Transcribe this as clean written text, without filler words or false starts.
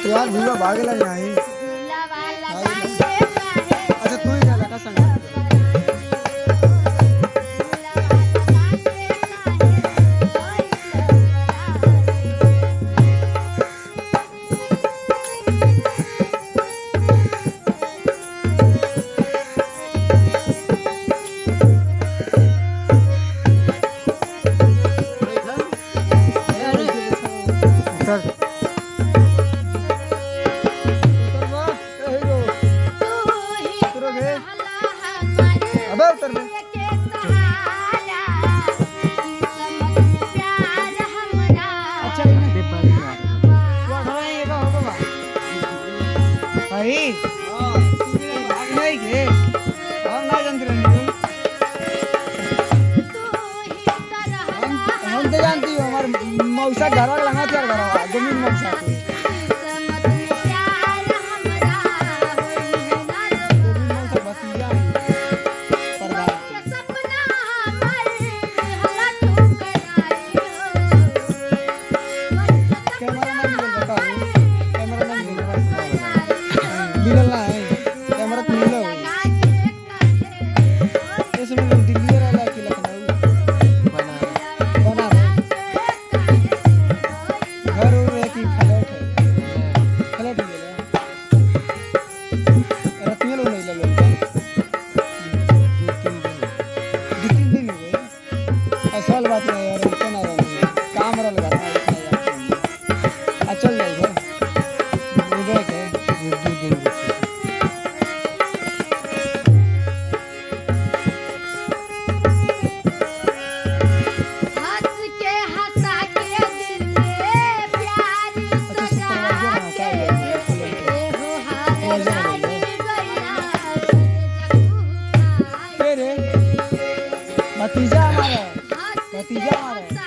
यार भूया भागेला नहीं। अच्छा तू ही जाला का संग। अबे उतर बे। अच्छा इन्हें दे पारी यार। तू खड़ा ये का होगा बा। भाई हां नहीं के हम ना जानते रहनी हम तो जानती हो हमारे मौसा घर वाला लगा तैयार करा जमीन मौसा के मिलना है कैमरा तो मिला हो इसमें लोग दिल्ली वाला की लखनऊ बना रहे घर हो की फ्लैट है रत्न लोग नहीं लगे 2-3 दिन हो गए असल बात नहीं यार इतना काम रहा लगा चल जाएगा भतीजा हमारा